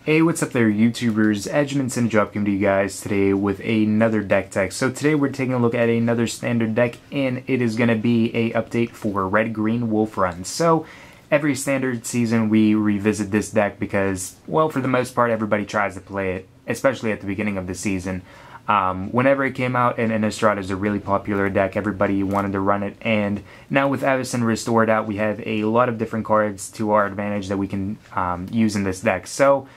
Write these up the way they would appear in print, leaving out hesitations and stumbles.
Hey, what's up there YouTubers? Edgemon Cinedrop coming to you guys today with another deck tech. So today we're taking a look at another standard deck, and it is going to be a update for Red-Green Wolf Run. So every standard season we revisit this deck because, well, for the most part everybody tries to play it, especially at the beginning of the season. Whenever it came out, and Innistrad is a really popular deck, everybody wanted to run it, and now with Avacyn restored out, we have a lot of different cards to our advantage that we can use in this deck. So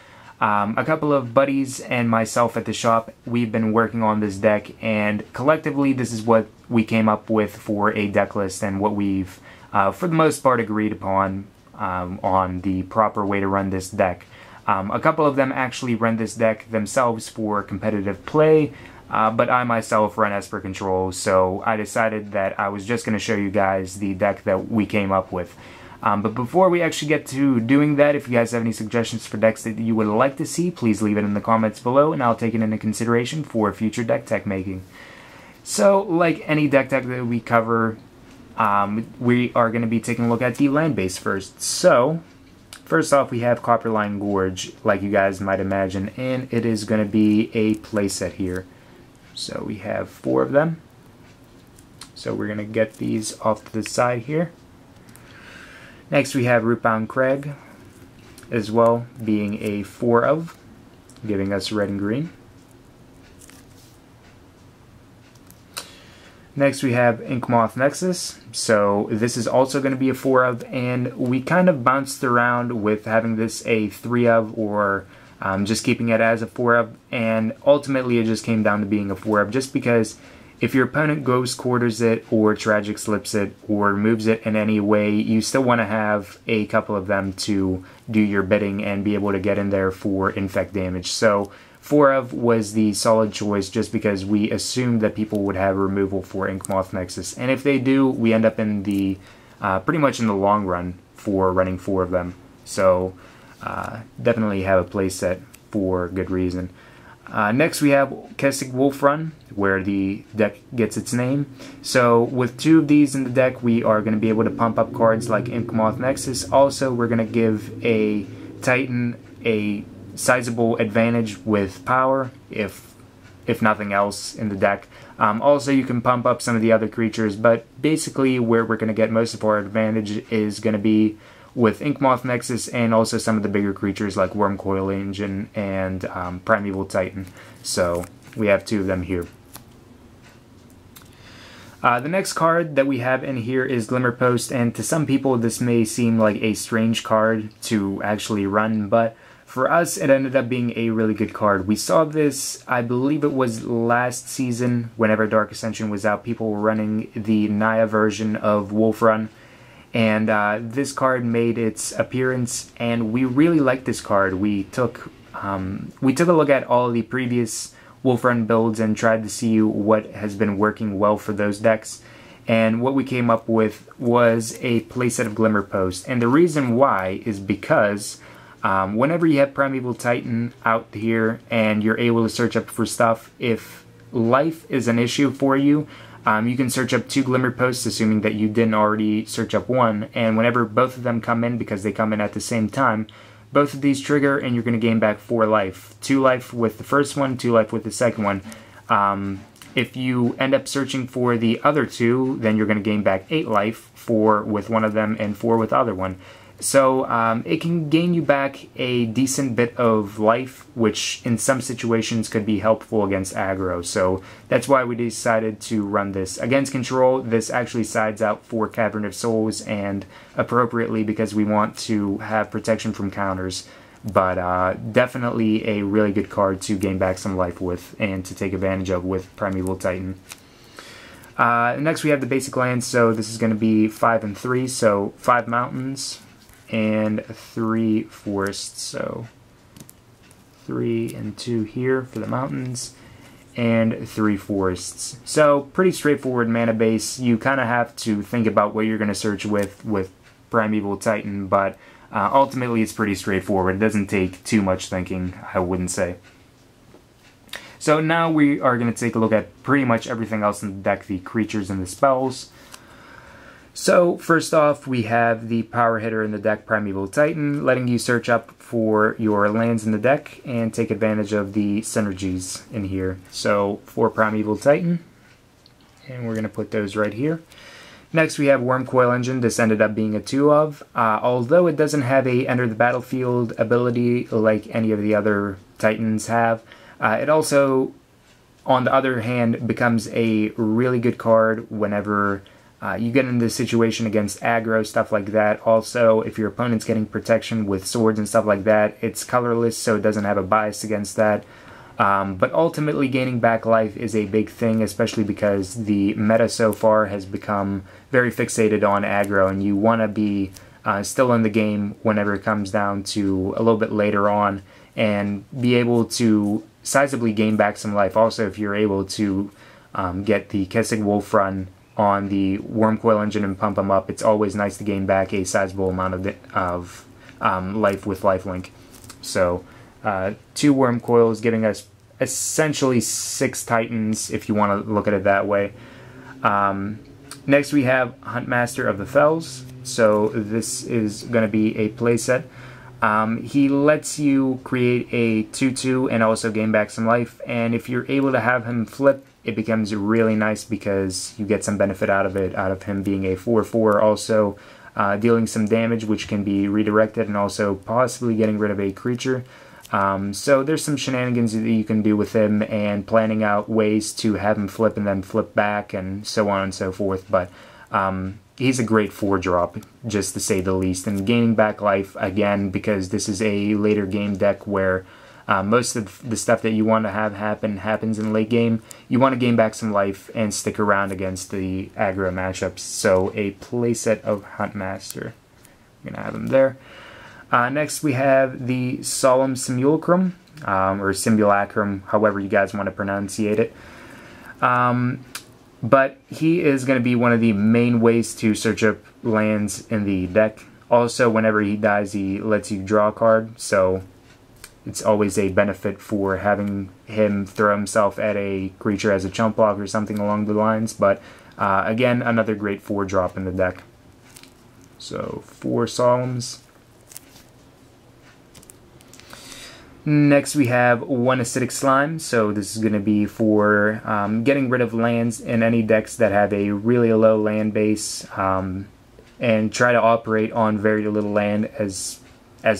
a couple of buddies and myself at the shop, we've been working on this deck, and collectively this is what we came up with for a deck list and what we've, for the most part, agreed upon on the proper way to run this deck. A couple of them actually run this deck themselves for competitive play, but I myself run Esper Control, so I decided that I was just going to show you guys the deck that we came up with. But before we actually get to doing that, if you guys have any suggestions for decks that you would like to see, please leave it in the comments below, and I'll take it into consideration for future deck tech making. So, like any deck tech that we cover, we are going to be taking a look at the land base first. So first off, we have Copperline Gorge, like you guys might imagine, and it is going to be a playset here. So we have 4 of them. So we're going to get these off to the side here. Next we have Rootbound Crag, as well, being a 4 of, giving us red and green. Next we have Inkmoth Nexus, so this is also going to be a 4 of, and we kind of bounced around with having this a 3 of or just keeping it as a 4 of, and ultimately it just came down to being a 4 of, just because if your opponent ghost quarters it or tragic slips it or moves it in any way, you still want to have a couple of them to do your bidding and be able to get in there for infect damage. So 4 of was the solid choice just because we assumed that people would have removal for Inkmoth Nexus. And if they do, we end up in the pretty much in the long run for running 4 of them. So definitely have a playset for good reason. Next we have Kessig Wolf Run, where the deck gets its name. So with 2 of these in the deck, we are going to be able to pump up cards like Inkmoth Nexus. Also, we're going to give a Titan a sizable advantage with power, if nothing else in the deck. Also, you can pump up some of the other creatures, but basically where we're going to get most of our advantage is going to be with Inkmoth Nexus and also some of the bigger creatures like Wurmcoil Engine and Primeval Titan. So we have 2 of them here. The next card that we have in here is Glimmerpost, and to some people this may seem like a strange card to actually run, but for us it ended up being a really good card. We saw this, I believe it was last season, whenever Dark Ascension was out, people were running the Naya version of Wolf Run, and this card made its appearance, and we really liked this card. We took a look at all of the previous Wolf Run builds and tried to see what has been working well for those decks, and what we came up with was a playset of Glimmerpost. And the reason why is because whenever you have Primeval Titan out here and you're able to search up for stuff, if life is an issue for you, you can search up 2 Glimmerposts, assuming that you didn't already search up 1, and whenever both of them come in, because they come in at the same time, both of these trigger and you're going to gain back 4 life. 2 life with the first one, 2 life with the second one. If you end up searching for the other 2, then you're going to gain back 8 life, 4 with one of them and 4 with the other one. So it can gain you back a decent bit of life, which in some situations could be helpful against aggro. So that's why we decided to run this. Against control, this actually sides out for Cavern of Souls, and appropriately because we want to have protection from counters. But definitely a really good card to gain back some life with and to take advantage of with Primeval Titan. Next we have the basic lands, so this is going to be 5 and 3, so 5 mountains and 3 forests, so 3 and 2 here for the mountains, and 3 forests. So pretty straightforward mana base. You kind of have to think about what you're going to search with Primeval Titan, but ultimately it's pretty straightforward. It doesn't take too much thinking, I wouldn't say. So now we are going to take a look at pretty much everything else in the deck, the creatures and the spells. So first off, we have the power hitter in the deck, Primeval Titan, letting you search up for your lands in the deck and take advantage of the synergies in here. So for Primeval Titan, and we're going to put those right here. Next we have Wurmcoil Engine. This ended up being a 2-of. Although it doesn't have a enter the battlefield ability like any of the other Titans have, it also, on the other hand, becomes a really good card whenever you get into the situation against aggro, stuff like that. Also, if your opponent's getting protection with swords and stuff like that, it's colorless, so it doesn't have a bias against that. But ultimately, gaining back life is a big thing, especially because the meta so far has become very fixated on aggro, and you want to be still in the game whenever it comes down to a little bit later on, and be able to sizably gain back some life. Also, if you're able to get the Kessig Wolf Run on the Wurmcoil Engine and pump them up, it's always nice to gain back a sizable amount of life with lifelink. So 2 Wurmcoils giving us essentially 6 Titans, if you want to look at it that way. Next we have Huntmaster of the Fells. So this is going to be a playset. He lets you create a 2/2 and also gain back some life, and if you're able to have him flip, it becomes really nice because you get some benefit out of it, out of him being a 4/4, also dealing some damage which can be redirected, and also possibly getting rid of a creature. So there's some shenanigans that you can do with him, and planning out ways to have him flip and then flip back and so on and so forth. But he's a great 4-drop, just to say the least. And gaining back life, again, because this is a later game deck where most of the stuff that you want to have happens in late game. You want to gain back some life and stick around against the aggro matchups. So a playset of Huntmaster. I'm going to have him there. Next we have the Solemn Simulacrum, or Simulacrum, however you guys want to pronunciate it. But he is going to be one of the main ways to search up lands in the deck. Also, whenever he dies, he lets you draw a card, so it's always a benefit for having him throw himself at a creature as a chump block or something along the lines. But again, another great 4-drop in the deck. So 4 Solemns. Next we have 1 Acidic Slime. So this is going to be for getting rid of lands in any decks that have a really low land base, and try to operate on very little land as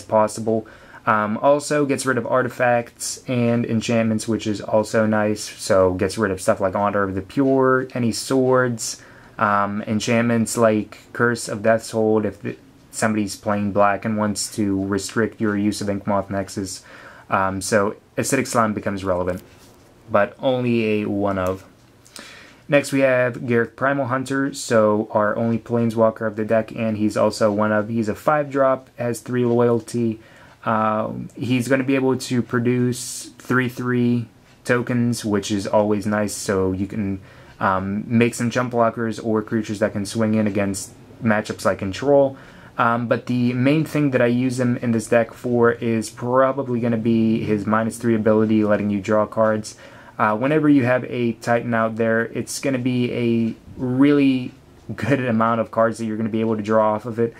possible. Also gets rid of artifacts and enchantments, which is also nice. So gets rid of stuff like Honor of the Pure, any swords, enchantments like Curse of Death's Hold if somebody's playing black and wants to restrict your use of Inkmoth Nexus. So Acidic Slime becomes relevant, but only a 1-of. Next we have Garruk Primal Hunter, so our only Planeswalker of the deck, and he's also 1-of. He's a 5-drop, has 3 loyalty. He's going to be able to produce 3/3 tokens, which is always nice, so you can make some jump blockers or creatures that can swing in against matchups like Control. But the main thing that I use him in this deck for is probably going to be his -3 ability, letting you draw cards. Whenever you have a Titan out there, it's going to be a really good amount of cards that you're going to be able to draw off of it.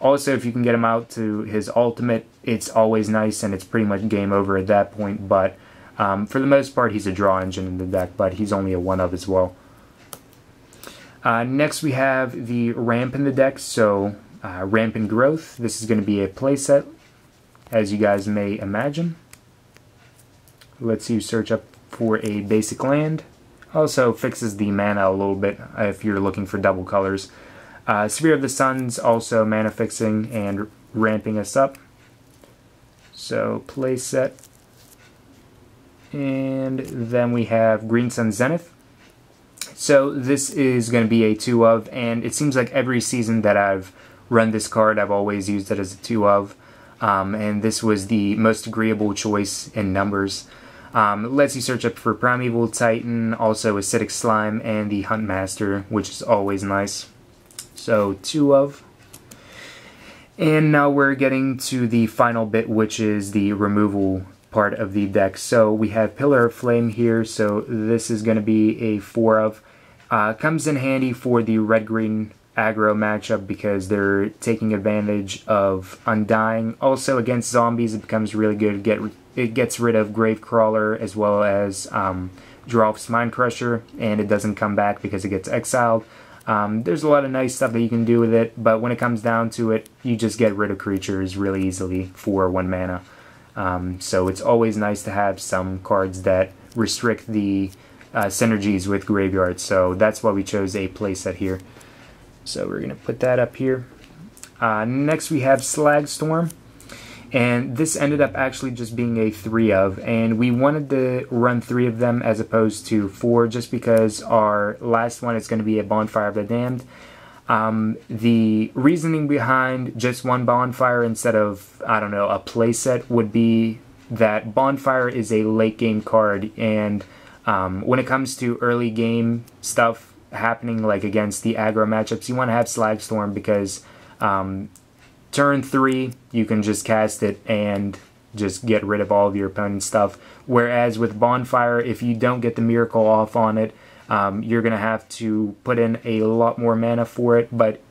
Also, if you can get him out to his ultimate, it's always nice, and it's pretty much game over at that point. But for the most part, he's a draw engine in the deck, but he's only a 1-of as well. Next we have the Ramp in the deck, so Rampant Growth. This is going to be a playset, as you guys may imagine. Lets you search up for a basic land. Also fixes the mana a little bit if you're looking for double colors. Sphere of the Sun's also mana fixing and ramping us up. So playset. And then we have Green Sun Zenith. So this is going to be a 2-of, and it seems like every season that I've run this card, I've always used it as a 2-of. And this was the most agreeable choice in numbers. It lets you search up for Primeval Titan, also Acidic Slime, and the Huntmaster, which is always nice. So 2-of. And now we're getting to the final bit, which is the removal part of the deck. So we have Pillar of Flame here, so this is going to be a 4-of. Comes in handy for the red-green aggro matchup because they're taking advantage of Undying. Also against zombies it becomes really good. It gets rid of Gravecrawler as well as Drolf's Mind Crusher, and it doesn't come back because it gets exiled. There's a lot of nice stuff that you can do with it, but when it comes down to it, you just get rid of creatures really easily for 1 mana. So it's always nice to have some cards that restrict the synergies with graveyards. So that's why we chose a playset here. So we're going to put that up here. Next we have Slagstorm. And this ended up actually just being a 3 of, and we wanted to run 3 of them as opposed to 4 just because our last one is going to be a Bonfire of the Damned. The reasoning behind just 1 Bonfire instead of, I don't know, a playset would be that Bonfire is a late game card, and when it comes to early game stuff happening like against the aggro matchups, you want to have Slagstorm because turn 3, you can just cast it and just get rid of all of your opponent's stuff. Whereas with Bonfire, if you don't get the miracle off on it, you're going to have to put in a lot more mana for it. But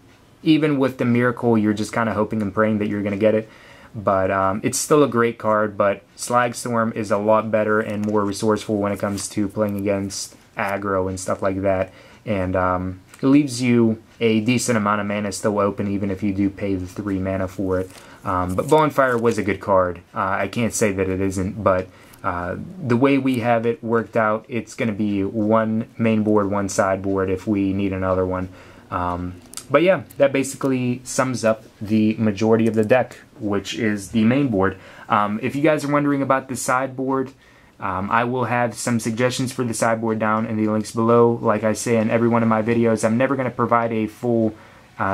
even with the miracle, you're just kind of hoping and praying that you're going to get it. But it's still a great card, but Slagstorm is a lot better and more resourceful when it comes to playing against aggro and stuff like that. And it leaves you a decent amount of mana still open even if you do pay the 3 mana for it. But Bonfire was a good card. I can't say that it isn't, but the way we have it worked out, it's going to be 1 main board, 1 sideboard if we need another one. But yeah, that basically sums up the majority of the deck, which is the main board. If you guys are wondering about the sideboard, I will have some suggestions for the sideboard down in the links below. Like I say in every one of my videos, I'm never going to provide a full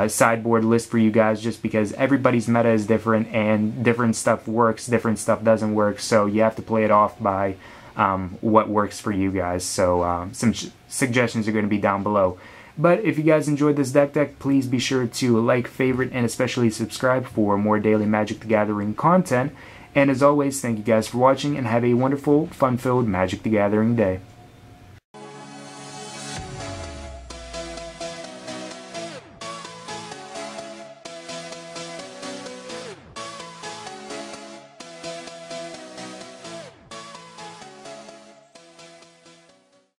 sideboard list for you guys just because everybody's meta is different and different stuff works, different stuff doesn't work, so you have to play it off by what works for you guys. So some suggestions are going to be down below. But if you guys enjoyed this deck, please be sure to like, favorite, and especially subscribe for more daily Magic the Gathering content. And as always, thank you guys for watching and have a wonderful, fun-filled Magic the Gathering day.